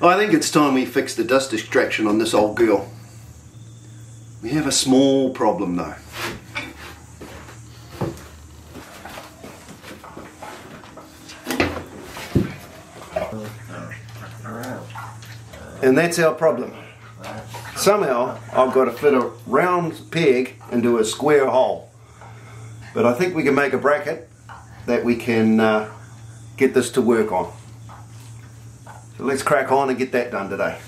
I think it's time we fix the dust extraction on this old girl. We have a small problem though. And that's our problem. Somehow I've got to fit a round peg into a square hole. But I think we can make a bracket that we can get this to work on. So let's crack on and get that done today.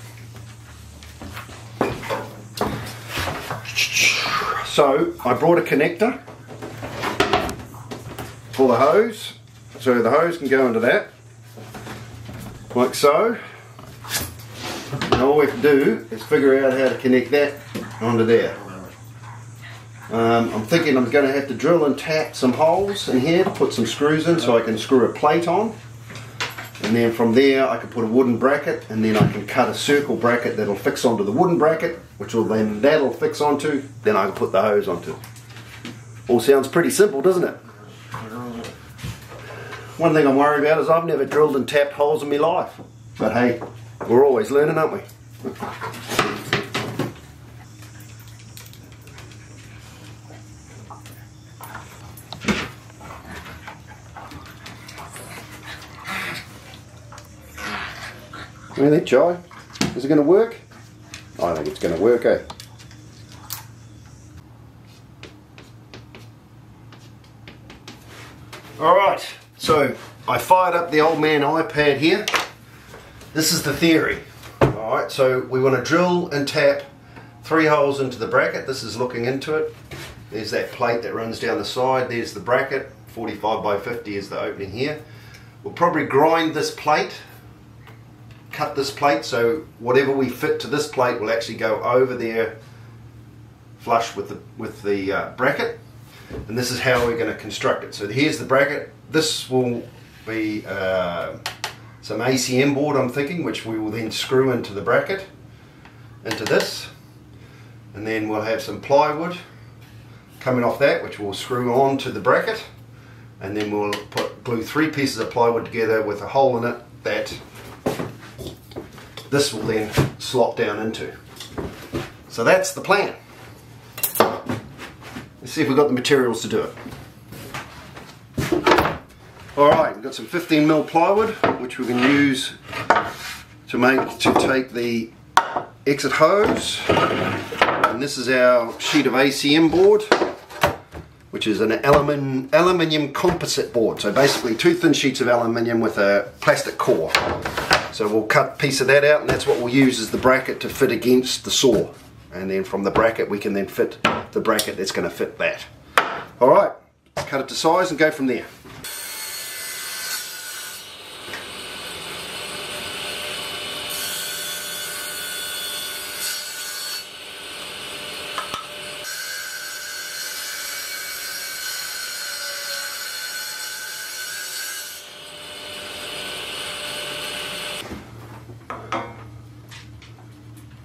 So I brought a connector for the hose, so the hose can go into that, like so. And all we have to do is figure out how to connect that onto there. I'm thinking I'm going to have to drill and tap some holes in here to put some screws in so I can screw a plate on. And then from there I can put a wooden bracket, and then I can cut a circle bracket that'll fix onto the wooden bracket, which will then that'll fix onto, then I can put the hose onto. All sounds pretty simple, doesn't it? One thing I'm worried about is I've never drilled and tapped holes in my life. But hey, we're always learning, aren't we? What do you think, Jai? Is it going to work? I think it's going to work, eh? Alright, so I fired up the old man iPad here. This is the theory. Alright, so we want to drill and tap 3 holes into the bracket. This is looking into it. There's that plate that runs down the side. There's the bracket. 45 by 50 is the opening here. We'll probably grind this plate, cut this plate, so whatever we fit to this plate will actually go over there flush with the bracket. And this is how we're going to construct it. So here's the bracket. This will be some ACM board, I'm thinking, which we will then screw into the bracket, into this. And then we'll have some plywood coming off that, which we'll screw on to the bracket. And then we'll glue 3 pieces of plywood together with a hole in it that this will then slot down into. So that's the plan. Let's see if we've got the materials to do it. Alright, we've got some 15mm plywood, which we can use to take the exit hose. And this is our sheet of ACM board, which is an aluminium composite board. So basically 2 thin sheets of aluminium with a plastic core. So we'll cut a piece of that out, and that's what we'll use as the bracket to fit against the saw. And then from the bracket we can then fit the bracket that's going to fit that. Alright, let's cut it to size and go from there.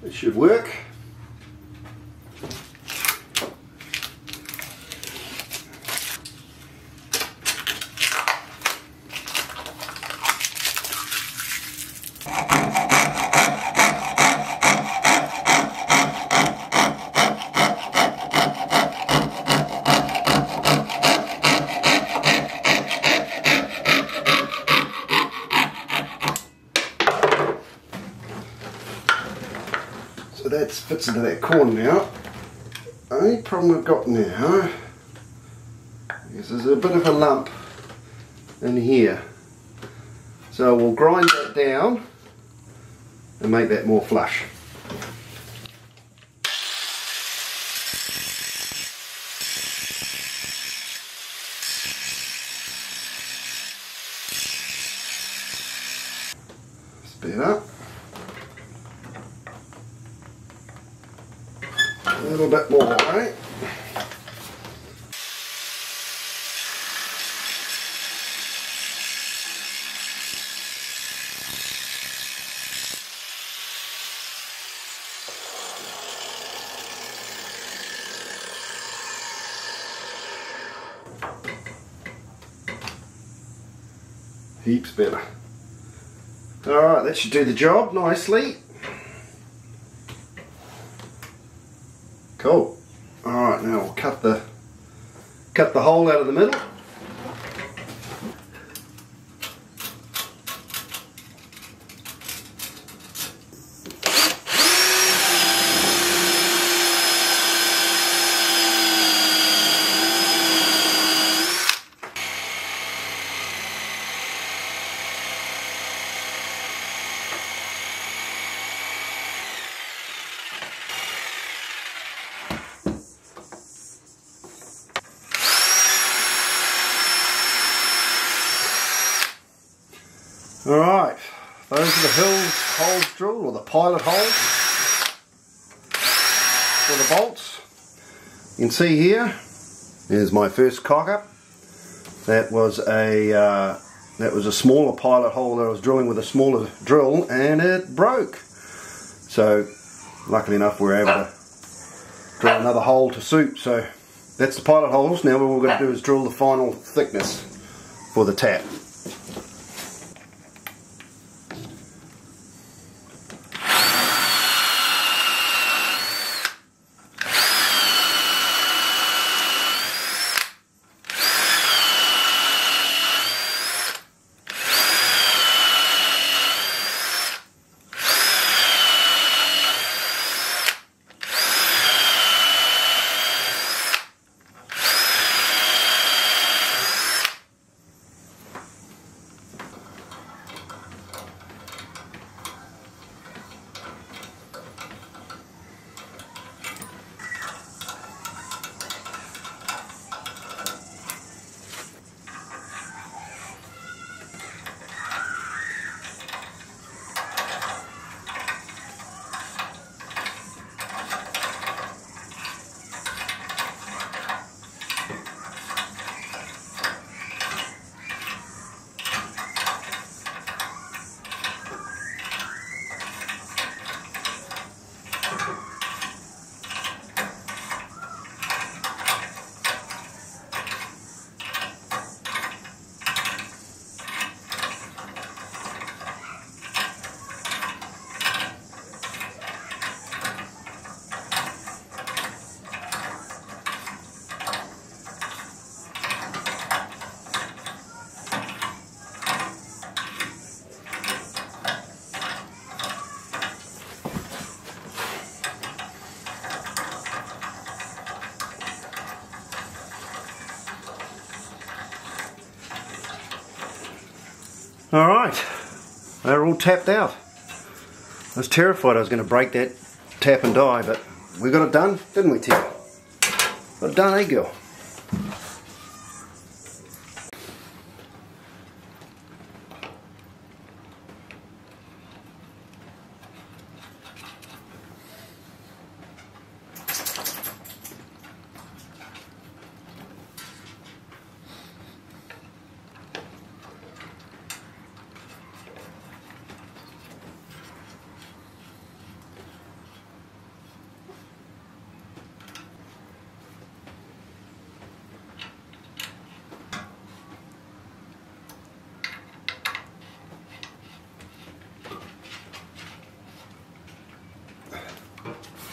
It should work. So that fits into that corner now. The only problem we've got now is there's a bit of a lump in here. So we'll grind that down and make that more flush. Speed up. A little bit more, right? Heaps better. Alright, that should do the job nicely. Cool. Alright, now we'll cut the hole out of the middle. Alright, those are the holes drilled, or the pilot holes for the bolts. You can see here, here's my first cock up. That was a smaller pilot hole that I was drilling with a smaller drill, and it broke. So luckily enough we were able to drill another hole to suit. So that's the pilot holes. Now what we're going to do is drill the final thickness for the tap. Alright, they're all tapped out. I was terrified I was going to break that tap and die, but we got it done, didn't we, Tim? Got it done, eh, girl?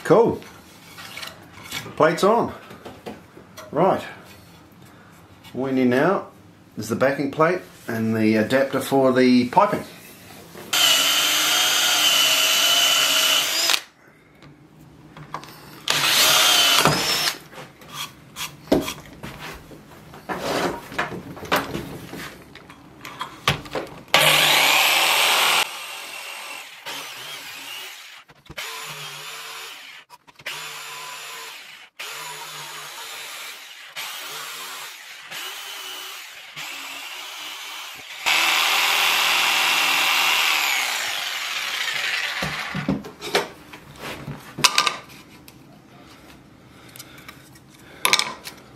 Cool. Plates on. Right. All we need now is the backing plate and the adapter for the piping.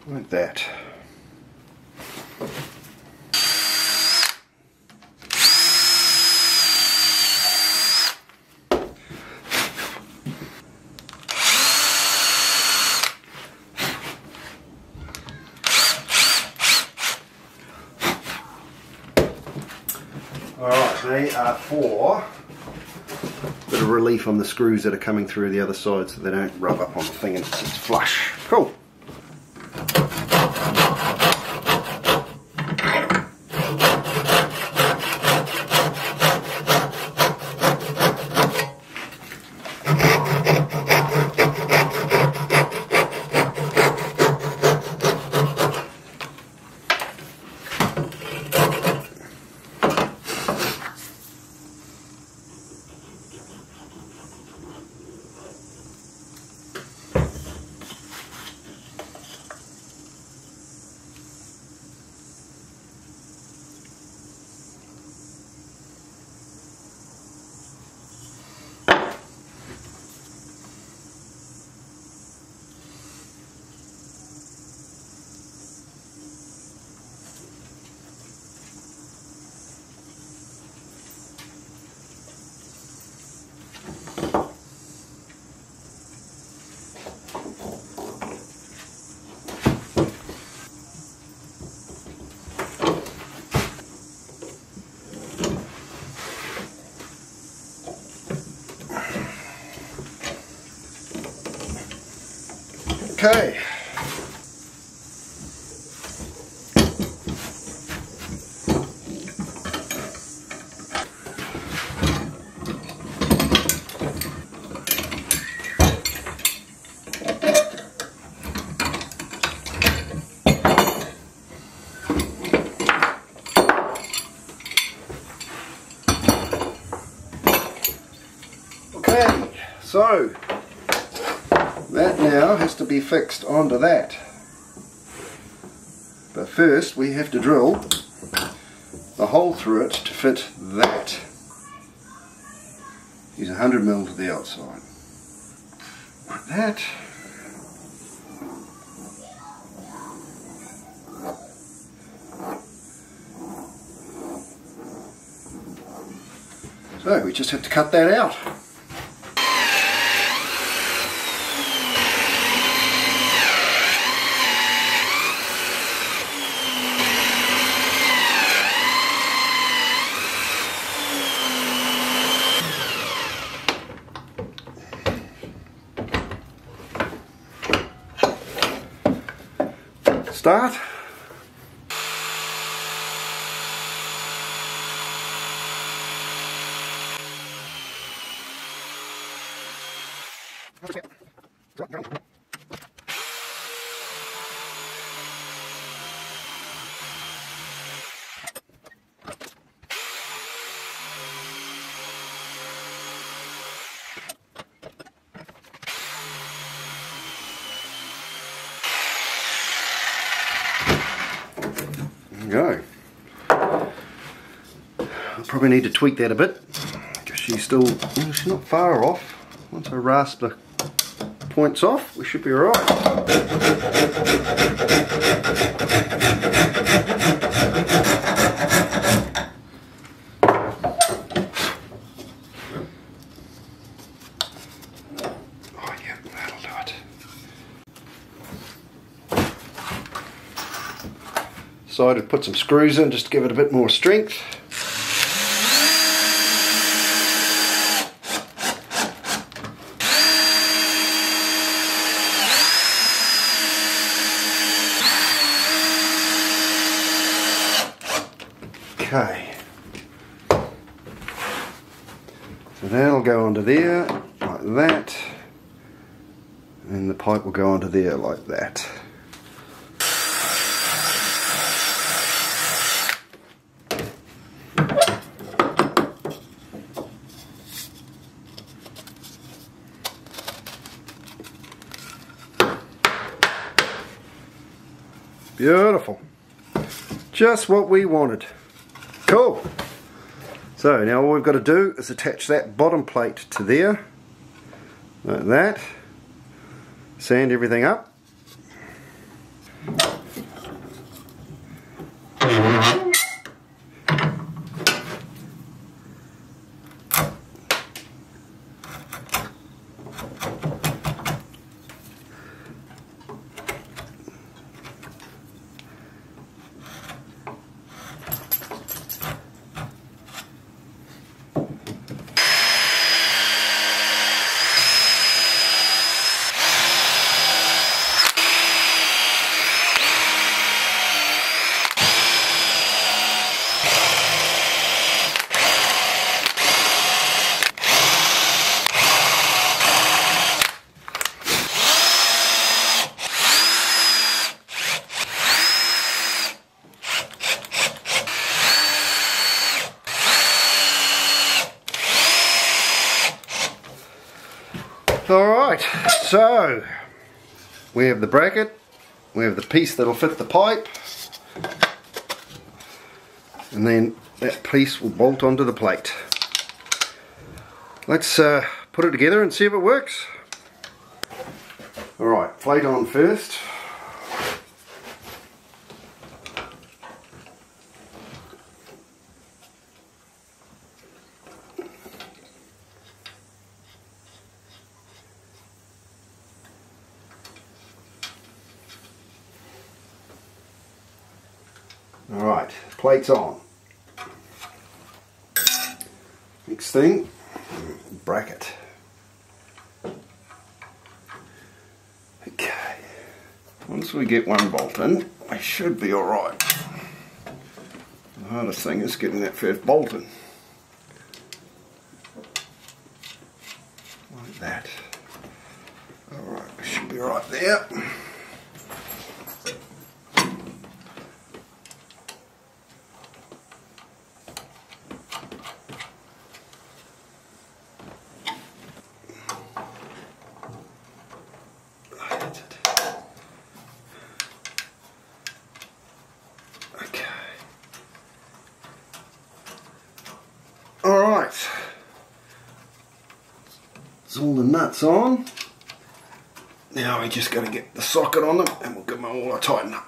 Like that. Alright, they are for a bit of relief on the screws that are coming through the other side so they don't rub up on the thing and it sits flush. Cool. Okay. Okay, so that now has to be fixed onto that. But first we have to drill the hole through it to fit that. Use 100mm to the outside. Like that. So we just have to cut that out. Start. Go. I'll probably need to tweak that a bit because she's still, she's not far off. Once I rasp the points off, we should be alright. Oh yeah, that'll do it. Decided to put some screws in just to give it a bit more strength. Okay. So that'll go onto there like that. And the pipe will go onto there like that. Beautiful. Just what we wanted. Cool. So now all we've got to do is attach that bottom plate to there. Like that. Sand everything up. Alright, so we have the bracket, we have the piece that'll fit the pipe, and then that piece will bolt onto the plate. Let's put it together and see if it works. Alright, plate on first. Alright, plate's on. Next thing, bracket. Okay, once we get one bolt in, I should be alright. The hardest thing is getting that first bolt in. Like that. Alright, we should be right there. Alright, it's all the nuts on. Now we just got to get the socket on them and we'll give them all a tighten up.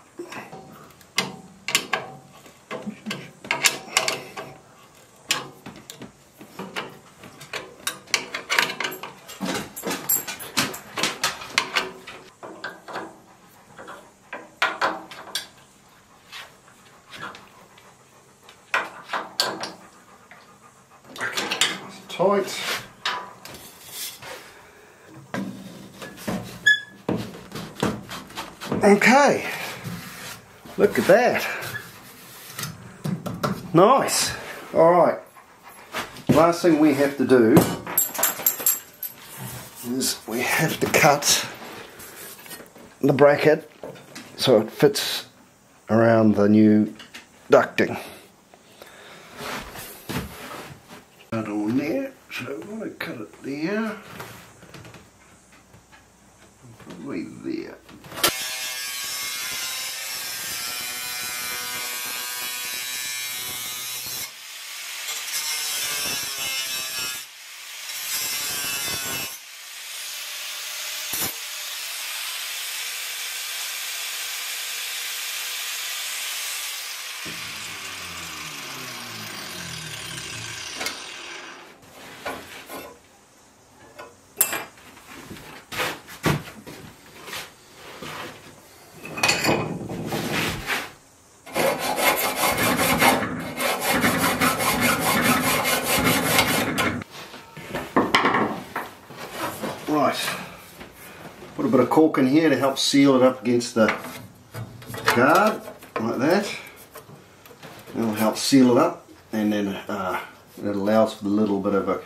Tight. Okay, look at that. Nice. Alright, last thing we have to do is we have to cut the bracket so it fits around the new ducting. On there, so I want to cut it there, probably there. Right, put a bit of cork in here to help seal it up against the guard, like that. It'll help seal it up, and then it allows for the little bit of a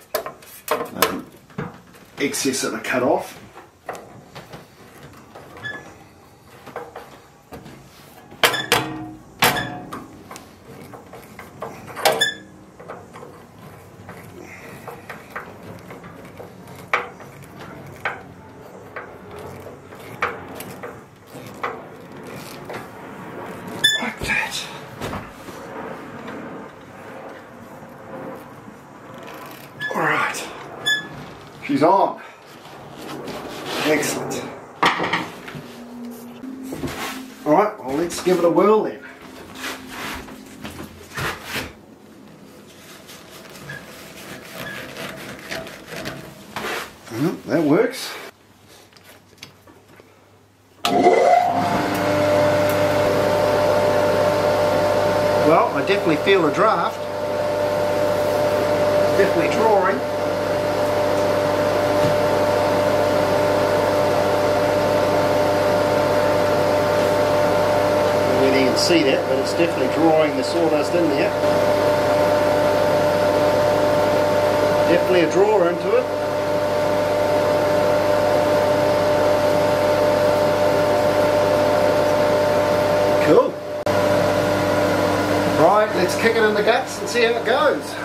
excess that I cut off. Alright, she's on. Excellent. Alright, well, let's give it a whirl then. That works. Well, I definitely feel a draft. Definitely drawing. You can't even see that, but it's definitely drawing the sawdust in there. Definitely a drawer into it. Cool. Right, let's kick it in the guts and see how it goes.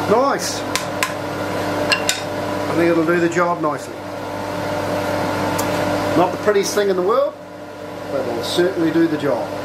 Nice. I think it'll do the job nicely. Not the prettiest thing in the world, but it'll certainly do the job.